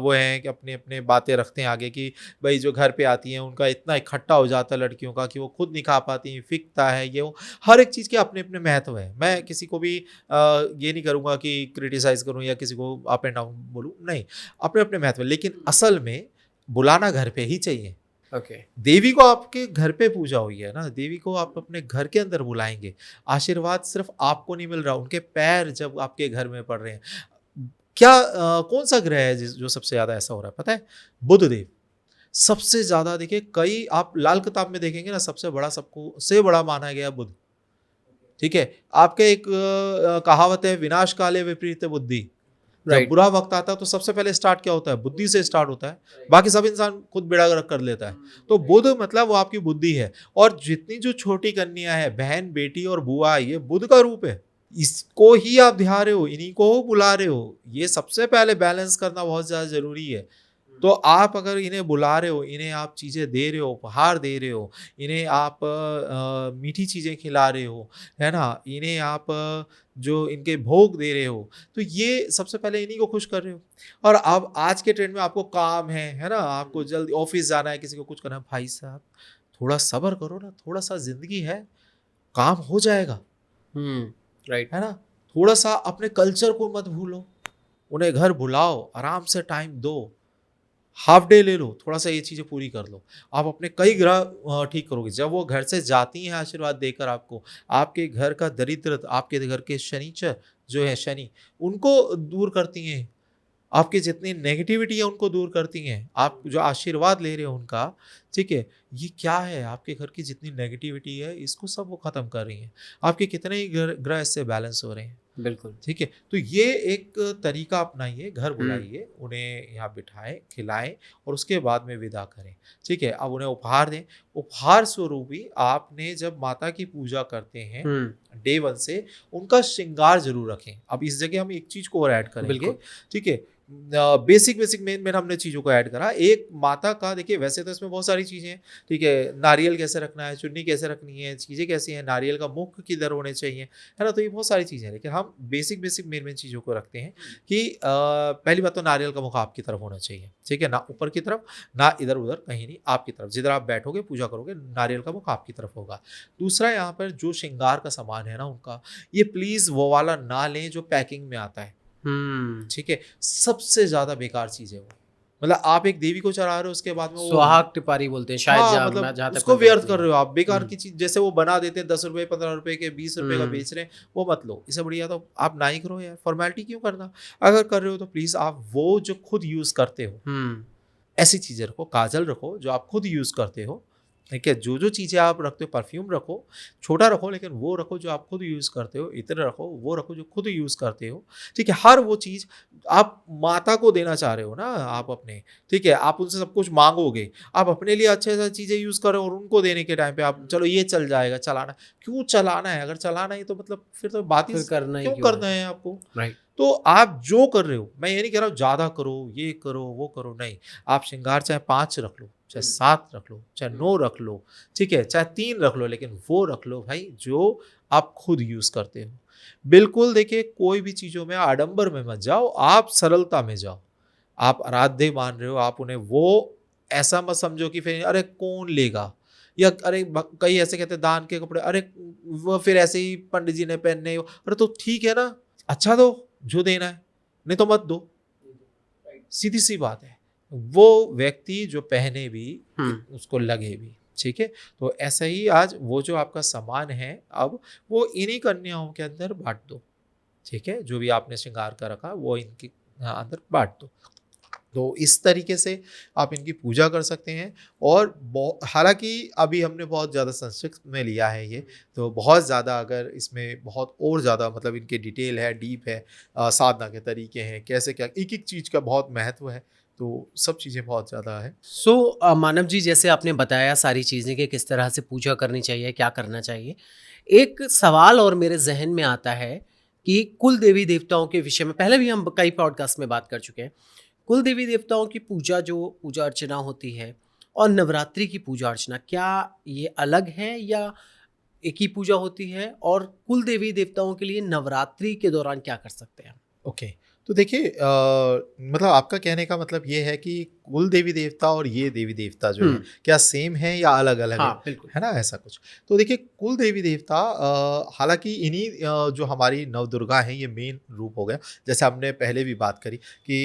वो हैं कि अपने-अपने बातें रखते हैं आगे कि भई जो घर पे आती हैं उनका इतना इकट्ठा हो जाता है लड़कियों का कि वो खुद नहीं खा पाती, फिकता है ये वो। हर एक चीज़ के अपने-अपने महत्व हैं। मैं किसी को भी ये नहीं करूँगा कि क्रिटिसाइज़ करूँ या किसी को अप एंड डाउन बोलूँ, नहीं। अपने-अपने महत्व हैं, लेकिन असल में बुलाना घर पे ही चाहिए। ओके। देवी को आपके घर पे पूजा हुई है ना, देवी को आप अपने घर के अंदर बुलाएँगे। आशीर्वाद सिर्फ़ आपको नहीं मिल रहा, उनके पैर जब आपके घर में पड़ रहे हैं। क्या कौन-सा ग्रह है जो सबसे ज़्यादा ऐसा हो रहा है पता है? बुध देव। सबसे ज़्यादा देखिए, कई आप लाल किताब में देखेंगे ना, सबसे बड़ा सबको से बड़ा माना गया बुध, ठीक है? आपके एक कहावत है, विनाश काले विपरीत बुद्धि। जब राइट। बुरा वक़्त आता है तो सबसे पहले स्टार्ट क्या होता है? बुद्धि से स्टार्ट होता है। बाकी सब इंसान खुद बेड़ा गर्क कर लेता है। तो बुध मतलब वो आपकी बुद्धि है, और जितनी जो छोटी कन्या है, बहन, बेटी और बुआ, ये बुध का रूप है। इसको ही आप ध्या रहे हो, इन्हीं को बुला रहे हो। ये सबसे पहले बैलेंस करना बहुत ज़्यादा ज़रूरी है। तो आप अगर इन्हें बुला रहे हो, इन्हें आप चीज़ें दे रहे हो, उपहार दे रहे हो, इन्हें आप मीठी चीज़ें खिला रहे हो, है ना? इन्हें आप जो इनके भोग दे रहे हो, तो ये सबसे पहले इन्हीं को खुश कर रहे हो। और अब आज के ट्रेंड में आपको काम है ना? आपको जल्दी ऑफ़िस जाना है, किसी को कुछ करना है, भाई साहब थोड़ा सब्र करो ना, थोड़ा-सा ज़िंदगी है, काम हो जाएगा, राइट। है ना? थोड़ा-सा अपने कल्चर को मत भूलो, उन्हें घर बुलाओ, आराम से टाइम दो। हाफ डे ले लो, थोड़ा-सा ये चीज़ें पूरी कर लो। आप अपने कई ग्रह ठीक करोगे। जब वो घर से जाती हैं आशीर्वाद देकर आपको, आपके घर का दरिद्र, आपके घर के शनिचर जो है शनि, उनको दूर करती हैं। आपकी जितनी नेगेटिविटी है उनको दूर करती हैं। आप जो आशीर्वाद ले रहे हो उनका, ठीक है? ये क्या है, आपके घर की जितनी नेगेटिविटी है इसको सब वो ख़त्म कर रही हैं। आपके कितने ही ग्रह इससे बैलेंस हो रहे हैं। बिल्कुल। ठीक है? तो ये एक तरीका अपनाइए, घर हुँ, बुलाइए, उन्हें यहाँ बिठाएँ, खिलाएँ और उसके बाद में विदा करें। ठीक है? अब उन्हें उपहार दें। उपहार स्वरूप भी आपने जब माता की पूजा करते हैं, हुँ, डे 1 से उनका श्रृंगार ज़रूर रखें। अब इस जगह हम एक चीज़ को और ऐड करेंगे, बिल्कुल। ठीक है? बेसिक मेन हमने चीज़ों को ऐड करा। एक माता का देखिए वैसे तो इसमें बहुत सारी चीज़ें हैं, ठीक है? नारियल कैसे रखना है, चुन्नी कैसे रखनी है, चीज़ें कैसी हैं, नारियल का मुख किधर होने चाहिए, है ना? तो ये बहुत सारी चीज़ें हैं, लेकिन हम बेसिक मेन चीज़ों को रखते हैं कि पहली बात तो नारियल का मुख आपकी तरफ होना चाहिए, ठीक है? ना ऊपर की तरफ, ना इधर-उधर कहीं नहीं, आपकी तरफ। जिधर आप बैठोगे, पूजा करोगे, नारियल का मुख आपकी तरफ होगा। दूसरा यहाँ पर जो श्रृंगार का सामान है ना उनका, ये प्लीज़ वो वाला ना लें जो पैकिंग में आता है। हुँ, ठीक है? सबसे ज़्यादा बेकार चीज़ है वो। मतलब आप एक देवी को चढ़ा रहे हो उसके बाद में वो सुहाग टिपारी बोलते हैं शायद हाँ, जहाँ मैं मतलब जहाँ तक उसको मैं व्यर्थ बिल्कुल कर रहे हो आप, बेकार हुँ, की चीज़ जैसे वो बना देते हैं ₹10 ₹15 के ₹20 का हुँ, बेच रहे हैं, वो मत लो। इससे बढ़िया तो आप ना ही करो यार, फ़ॉर्मेलिटी क्यों करना? अगर कर रहे हो तो प्लीज़ आप वो जो खुद यूज़ करते हो हुँ, ऐसी चीज़ें रखो, काजल रखो जो आप खुद यूज़ करते हो, ठीक है? जो चीज़ें आप रखते हो परफ्यूम रखो, छोटा रखो लेकिन वो रखो जो आप खुद यूज़ करते हो, इत्र रखो, वो रखो जो खुद यूज़ करते हो, ठीक है? हर वो चीज़ आप माता को देना चाह रहे हो ना आप अपने, ठीक है? आप उनसे सब कुछ माँगोगे, आप अपने लिए अच्छे-अच्छे चीज़ें यूज़ करो और उनको देने के टाइम पे आप चलो ये चल जाएगा, चलाना क्यों चलाना है? अगर चलाना ही तो मतलब फिर तो बात ही फिर करना ही क्यों क्यों है? करना है आपको? राइट। तो आप जो कर रहे हो, मैं ये नहीं कह रहा हूँ ज़्यादा करो, ये करो, वो करो, नहीं। आप श्रृंगार चाहे 5 रख लो, चाहे 7 रख लो, चाहे 9 रख लो, ठीक है? चाहे 3 रख लो, लेकिन वो रख लो भाई जो आप खुद यूज़ करते हो। बिल्कुल देखिए कोई भी चीज़ों में आडंबर में मत जाओ, आप सरलता में जाओ। आप आराध्य मान रहे हो, आप उन्हें वो ऐसा मत समझो कि फिर अरे कौन लेगा? या अरे कई ऐसे कहते हैं दान के कपड़े, अरे वो फिर ऐसे ही पंडित जी ने पहनने हो, अरे तो ठीक है ना, अच्छा दो जो देना है, नहीं तो मत दो। सीधी-सी बात है। वो व्यक्ति जो पहने भी, हुँ, उसको लगे भी, ठीक है? तो ऐसा ही आज वो जो आपका सामान है, अब वो इन्हीं कन्याओं के अंदर बाँट दो, ठीक है? जो भी आपने श्रृंगार का रखा, वो इनके अंदर बाँट दो। तो इस तरीके से आप इनकी पूजा कर सकते हैं और हालाँकि अभी हमने बहुत ज़्यादा संक्षिप्त में लिया है ये, तो बहुत ज़्यादा अगर इसमें बहुत और ज़्यादा मतलब इनकी डिटेल है, डीप है, साधना के तरीके हैं, कैसे क्या एक-एक चीज़ का बहुत महत्व है, तो सब चीज़ें बहुत ज़्यादा है। सो मानव जी जैसे आपने बताया सारी चीज़ें कि किस तरह से पूजा करनी चाहिए, क्या करना चाहिए। एक सवाल और मेरे ज़हन में आता है कि कुल देवी-देवताओं के विषय में पहले भी हम कई पॉडकास्ट में बात कर चुके हैं। कुल देवी-देवताओं की पूजा जो पूजा अर्चना होती है और नवरात्रि की पूजा अर्चना, क्या ये अलग है या एक ही पूजा होती है? और कुल देवी-देवताओं के लिए नवरात्रि के दौरान क्या कर सकते हैं हम? ओके, तो देखिए मतलब आपका कहने का मतलब ये है कि कुल देवी-देवता और ये देवी-देवता जो हुँ, है, क्या सेम है या अलग-अलग हाँ, बिल्कुल। है ना? ऐसा कुछ। तो देखिए कुल देवी-देवता हालाँकि इन्हीं जो हमारी नवदुर्गा हैं ये मेन रूप हो गया। जैसे हमने पहले भी बात करी कि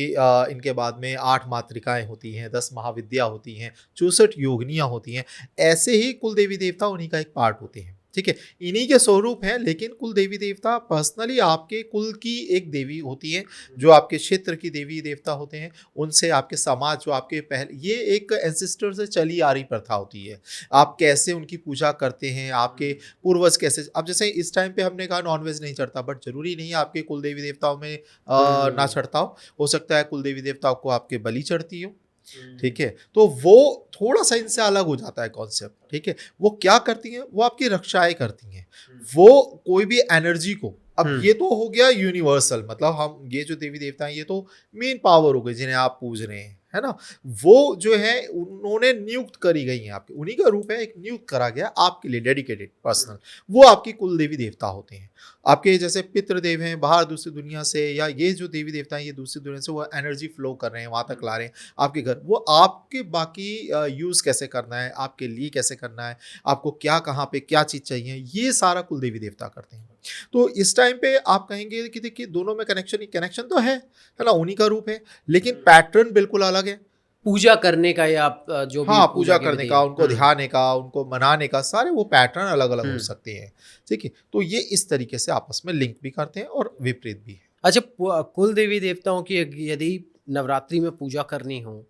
इनके बाद में 8 मातृकाएँ होती हैं, 10 महाविद्या होती हैं, 64 योगिनियाँ होती हैं। ऐसे ही कुल देवी-देवता उन्हीं का एक पार्ट होते हैं, ठीक है? इन्हीं के स्वरूप हैं लेकिन कुल देवी-देवता पर्सनली आपके कुल की एक देवी होती है, जो आपके क्षेत्र की देवी-देवता होते हैं, उनसे आपके समाज जो आपके पहले ये एक एंसेस्टर से चली आ रही प्रथा होती है। आप कैसे उनकी पूजा करते हैं, आपके पूर्वज कैसे अब जैसे इस टाइम पे हमने कहा नॉन-वेज नहीं चढ़ता बट ज़रूरी नहीं है आपके कुल देवी-देवताओं में ना हुँ, चढ़ता हो। हो सकता है कुल देवी-देवताओं को आपके बलि चढ़ती हो, हुँ, ठीक है? तो वो थोड़ा-सा इनसे अलग हो जाता है कॉन्सेप्ट, ठीक है? वो क्या करती हैं? वो आपकी रक्षाएँ करती हैं। वो कोई भी एनर्जी को अब हुँ, ये तो हो गया यूनिवर्सल मतलब हम ये जो देवी-देवता हैं ये तो मेन पावर हो गई जिन्हें आप पूज रहे हैं, है ना? वो जो है उन्होंने नियुक्त करी गई हैं आपकी, उन्हीं का रूप है, एक नियुक्त करा गया आपके लिए डेडिकेटेड पर्सनल, वो आपकी कुल देवी देवता होते हैं। आपके जैसे पितृदेव हैं बाहर दूसरी दुनिया से, या ये जो देवी देवता हैं ये दूसरी दुनिया से वो एनर्जी फ्लो कर रहे हैं, वहाँ तक ला रहे हैं आपके घर। वो आपके बाकी यूज़ कैसे करना है, आपके लिए कैसे करना है, आपको क्या कहाँ पे क्या चीज़ चाहिए, ये सारा कुल देवी देवता करते हैं। तो इस टाइम पे आप कहेंगे कि देखिए दोनों में कनेक्शन तो है ना? उन्हीं का रूप है, लेकिन पैटर्न बिल्कुल अलग है। पूजा करने का या जो भी हाँ, पूजा पूजा की करने विधि का, है। उनको ध्याने का, उनको मनाने का, सारे वो पैटर्न अलग-अलग हो हुँ। सकते हैं, ठीक है? तो ये इस तरीके से आपस में लिंक भी करते हैं और विपरीत भी है। अच्छा, कुल देवी देवताओं की यदि नवरात्रि में पूजा करनी हो,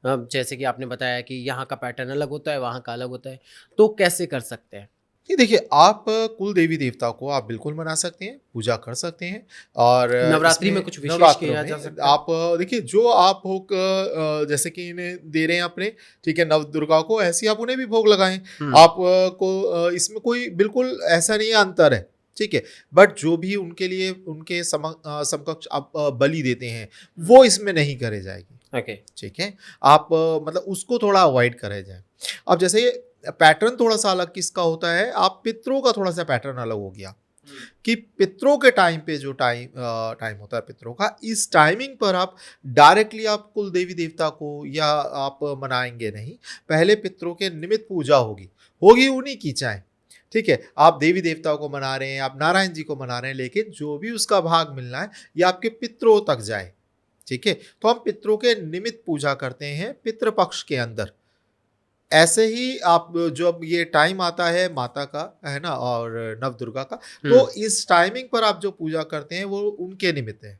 जैसे कि आपने बताया कि यहाँ का पैटर्न अलग होता है, वहाँ का अलग होता है, तो कैसे कर सकते हैं? ये देखिए, आप कुल देवी देवता को आप बिल्कुल मना सकते हैं, पूजा कर सकते हैं, और नवरात्रि में इसमें कुछ विशेष नवरात्रों किया जा में सकता है? आप देखिए जो आप भोग जैसे कि इन्हें दे रहे हैं अपने, ठीक है, नवदुर्गा को, ऐसे ही आप उन्हें भी भोग लगाएँ। हुँ। आप को इसमें कोई बिल्कुल ऐसा नहीं है अंतर है, ठीक है? बट जो भी उनके लिए उनके समकक्ष आप बलि देते हैं, वो इसमें नहीं करे जाएगी। ओके। ठीक है? आप मतलब उसको थोड़ा अवॉइड करे जाए। अब जैसे पैटर्न थोड़ा-सा अलग किसका होता है, आप पितरों का थोड़ा-सा पैटर्न अलग हो गया, कि पितरों के टाइम पे जो टाइम होता है पितरों का, इस टाइमिंग पर आप डायरेक्टली आप कुल देवी-देवता को या आप मनाएँगे नहीं। पहले पितरों के निमित्त पूजा होगी, होगी उन्हीं की चाहे, ठीक है? आप देवी-देवताओं को मना रहे हैं, आप नारायण जी को मना रहे हैं, लेकिन जो भी उसका भाग मिलना है, ये आपके पितरों तक जाए। ठीक है? तो हम पितरों के निमित्त पूजा करते हैं पितृपक्ष के अंदर। ऐसे ही आप जब ये टाइम आता है माता का, है ना? और नवदुर्गा का, हुँ। तो इस टाइमिंग पर आप जो पूजा करते हैं वो उनके निमित्त है।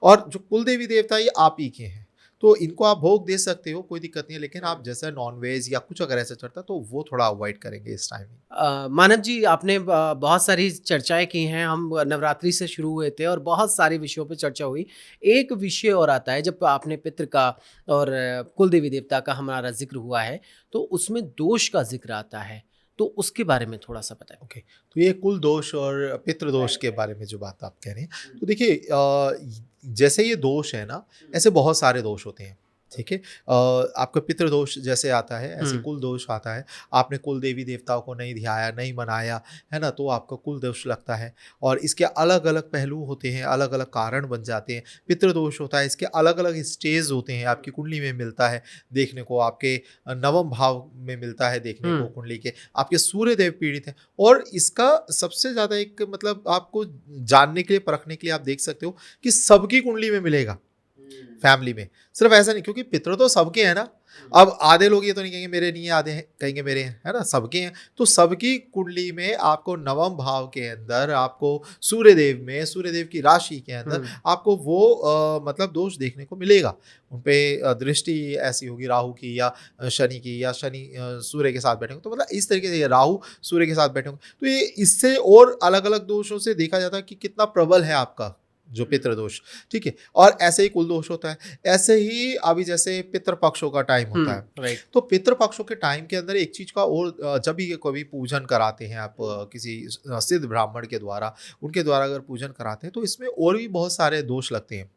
और जो कुल देवी देवता ये आप ही के हैं। तो इनको आप भोग दे सकते हो, कोई दिक्कत नहीं है, लेकिन आप जैसा नॉन-वेज या कुछ अगर ऐसा चलता है तो वो थोड़ा अवॉइड करेंगे इस टाइम में। मानव जी, आपने बहुत सारी चर्चाएँ की हैं, हम नवरात्रि से शुरू हुए थे और बहुत सारे विषयों पे चर्चा हुई। एक विषय और आता है, जब आपने पितृ का और कुल देवी देवता का हमारा ज़िक्र हुआ है, तो उसमें दोष का ज़िक्र आता है, तो उसके बारे में थोड़ा-सा बताएँ? ओके, तो ये कुल दोष और पितृदोष के बारे में जो बात आप कह रहे हैं, तो देखिए जैसे ये दोष है ना, ऐसे बहुत सारे दोष होते हैं, ठीक है? आपका पितृदोष जैसे आता है, ऐसे हुँ। कुल दोष आता है। आपने कुल देवी देवताओं को नहीं ध्याया, नहीं मनाया, है ना? तो आपका कुल दोष लगता है, और इसके अलग-अलग पहलू होते हैं, अलग-अलग कारण बन जाते हैं। पितृदोष होता है, इसके अलग-अलग स्टेज होते हैं, आपकी कुंडली में मिलता है देखने को, आपके नवम भाव में मिलता है देखने हुँ। को कुंडली के, आपके सूर्य देव पीड़ित हैं, और इसका सबसे ज़्यादा एक मतलब आपको जानने के लिए, परखने के लिए आप देख सकते हो कि सबकी कुंडली में मिलेगा, फैमिली में। सिर्फ ऐसा नहीं, क्योंकि पितृ तो सबके हैं ना। अब आधे लोग ये तो नहीं कहेंगे मेरे नहीं है, आधे हैं कहेंगे मेरे हैं, है ना? सबके हैं। तो सबकी कुंडली में आपको नवम भाव के अंदर, आपको सूर्यदेव में, सूर्यदेव की राशि के अंदर हुँ। आपको वो मतलब दोष देखने को मिलेगा। उन पे दृष्टि ऐसी होगी राहु की, या शनि की, या शनि सूर्य के साथ बैठे होंगे, तो मतलब इस तरीके से ये राहु सूर्य के साथ बैठे होंगे, तो ये इससे और अलग-अलग दोषों से देखा जाता है कि कितना प्रबल है आपका जो पितृदोष, ठीक है? और ऐसे ही कुल दोष होता है। ऐसे ही अभी जैसे पितृपक्षों का टाइम हुँ, होता है, राइट। तो पितृपक्षों के टाइम के अंदर एक चीज़ का और जब भी कभी पूजन कराते हैं आप किसी सिद्ध ब्राह्मण के द्वारा, उनके द्वारा अगर पूजन कराते हैं, तो इसमें और भी बहुत सारे दोष लगते हैं।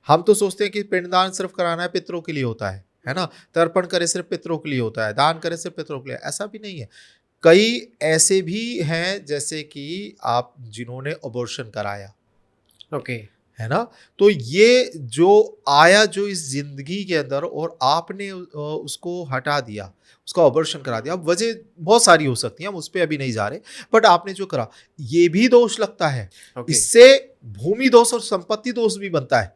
हम तो सोचते हैं कि पिंडदान सिर्फ़ कराना है पितरों के लिए होता है ना? तर्पण करें सिर्फ़ पितरों के लिए होता है, दान करें सिर्फ़ पितरों के लिए, ऐसा भी नहीं है। कई ऐसे भी हैं जैसे कि आप जिन्होंने अबॉर्शन कराया, ओके। है ना? तो ये जो आया जो इस ज़िंदगी के अंदर, और आपने उसको हटा दिया, उसका अबॉर्शन करा दिया। अब वजह बहुत सारी हो सकती हैं, हम उस पे अभी नहीं जा रहे, बट आपने जो करा, ये भी दोष लगता है। ओके। इससे भूमि दोष और संपत्ति दोष भी बनता है,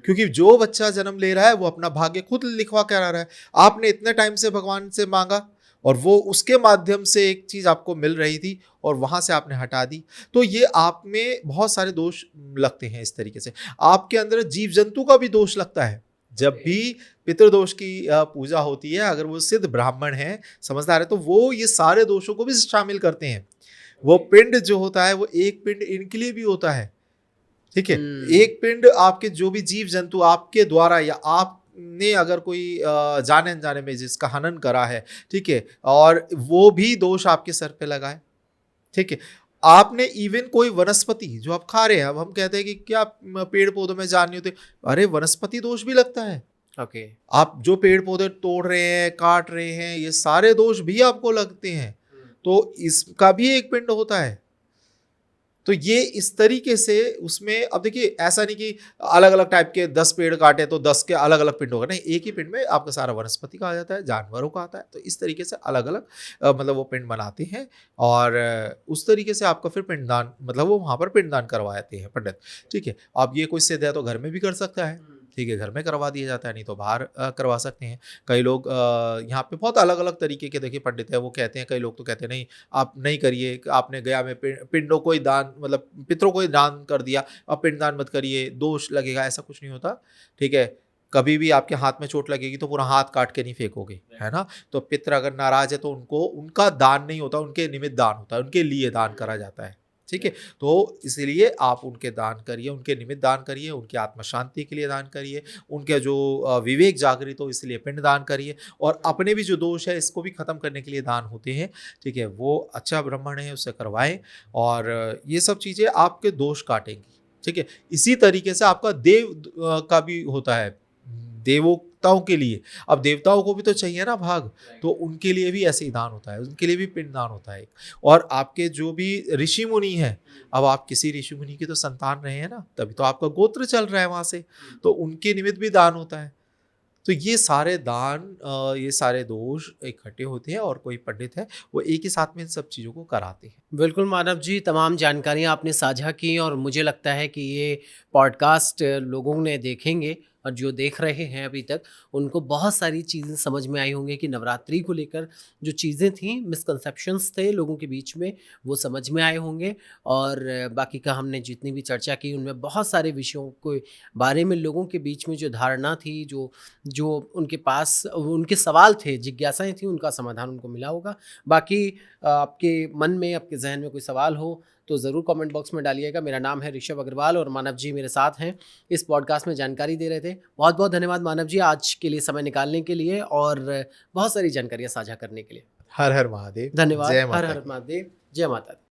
क्योंकि जो बच्चा जन्म ले रहा है वो अपना भाग्य खुद लिखवा के आ रहा है। आपने इतने टाइम से भगवान से माँगा, और वो उसके माध्यम से एक चीज़ आपको मिल रही थी, और वहाँ से आपने हटा दी। तो ये आप में बहुत सारे दोष लगते हैं इस तरीके से। आपके अंदर जीव-जंतु का भी दोष लगता है। जब भी पितृदोष की पूजा होती है, अगर वो सिद्ध ब्राह्मण हैं, समझदार हैं, तो वो ये सारे दोषों को भी शामिल करते हैं। वो पिंड जो होता है, वो एक पिंड इनके लिए भी होता है। ठीक है? हुँ। एक पिंड आपके जो भी जीव-जंतु आपके द्वारा, या आपने अगर कोई जाने-अनजाने में जिसका हनन करा है, ठीक है? और वो भी दोष आपके सर पे लगा है, ठीक है? आपने इवन कोई वनस्पति जो आप खा रहे हैं, अब हम कहते हैं कि क्या पेड़-पौधों में जान नहीं होती, अरे वनस्पति दोष भी लगता है। ओके। आप जो पेड़ पौधे तोड़ रहे हैं, काट रहे हैं, ये सारे दोष भी आपको लगते हैं, तो इसका भी एक पिंड होता है। तो ये इस तरीके से उसमें, अब देखिए ऐसा नहीं कि अलग अलग टाइप के 10 पेड़ काटे तो 10 के अलग अलग पिंड होगा, नहीं, एक ही पिंड में आपका सारा वनस्पति का आ जाता है, जानवरों का आता है। तो इस तरीके से अलग अलग मतलब वो पिंड बनाते हैं, और उस तरीके से आपका फिर पिंडदान, मतलब वो वहाँ पर पिंडदान करवाते हैं पंडित। ठीक है, अब ये कोई सिद्ध है तो घर में भी कर सकता है। ठीक है, घर में करवा दिया जाता है, नहीं तो बाहर करवा सकते हैं। कई लोग यहाँ पे बहुत अलग अलग तरीके के देखिए पंडित है, वो कहते हैं, कई लोग तो कहते हैं नहीं आप नहीं करिए, आपने गया में पिंडों को ही दान, मतलब पितरों को ही दान कर दिया, अब पिंडदान मत करिए, दोष लगेगा, ऐसा कुछ नहीं होता। ठीक है, कभी भी आपके हाथ में चोट लगेगी तो पूरा हाथ काट के नहीं फेंकोगे, है ना। तो पितर अगर नाराज है तो उनको, उनका दान नहीं होता, उनके निमित्त दान होता है, उनके लिए दान करा जाता है। ठीक है, तो इसलिए आप उनके दान करिए, उनके निमित्त दान करिए, उनकी आत्मा शांति के लिए दान करिए, उनके जो विवेक जागृत हो इसलिए पिंड दान करिए, और अपने भी जो दोष है इसको भी खत्म करने के लिए दान होते हैं। ठीक है, वो अच्छा ब्राह्मण है उससे करवाएं, और ये सब चीज़ें आपके दोष काटेंगी। ठीक है, इसी तरीके से आपका देव का भी होता है, देवताओं के लिए। अब देवताओं को भी तो चाहिए ना भाग, तो उनके लिए भी ऐसे ही दान होता है, उनके लिए भी पिंड दान होता है। और आपके जो भी ऋषि मुनि हैं, अब आप किसी ऋषि मुनि की तो संतान रहे हैं ना, तभी तो आपका गोत्र चल रहा है वहां से, तो उनके निमित्त भी दान होता है। तो ये सारे दान, ये सारे दोष इकट्ठे होते हैं, और कोई पंडित है वो एक ही साथ में इन सब चीज़ों को कराते हैं। बिल्कुल मानव जी, तमाम जानकारियाँ आपने साझा की और मुझे लगता है कि ये पॉडकास्ट लोगों ने देखेंगे और जो देख रहे हैं अभी तक, उनको बहुत सारी चीज़ें समझ में आई होंगी कि नवरात्रि को लेकर जो चीज़ें थीं, मिसकंसेप्शंस थे लोगों के बीच में, वो समझ में आए होंगे। और बाकी का हमने जितनी भी चर्चा की उनमें बहुत सारे विषयों के बारे में लोगों के बीच में जो धारणा थी, जो जो उनके पास उनके सवाल थे, जिज्ञासाएँ थीं, उनका समाधान उनको मिला होगा। बाकी आपके मन में, आपके ज़हन में कोई सवाल हो तो ज़रूर कमेंट बॉक्स में डालिएगा। मेरा नाम है ऋषभ अग्रवाल और मानव जी मेरे साथ हैं, इस पॉडकास्ट में जानकारी दे रहे थे। बहुत बहुत धन्यवाद मानव जी आज के लिए समय निकालने के लिए और बहुत सारी जानकारियाँ साझा करने के लिए। हर हर महादेव, धन्यवाद। जय हर माता हर की। महादेव, जय माता दी।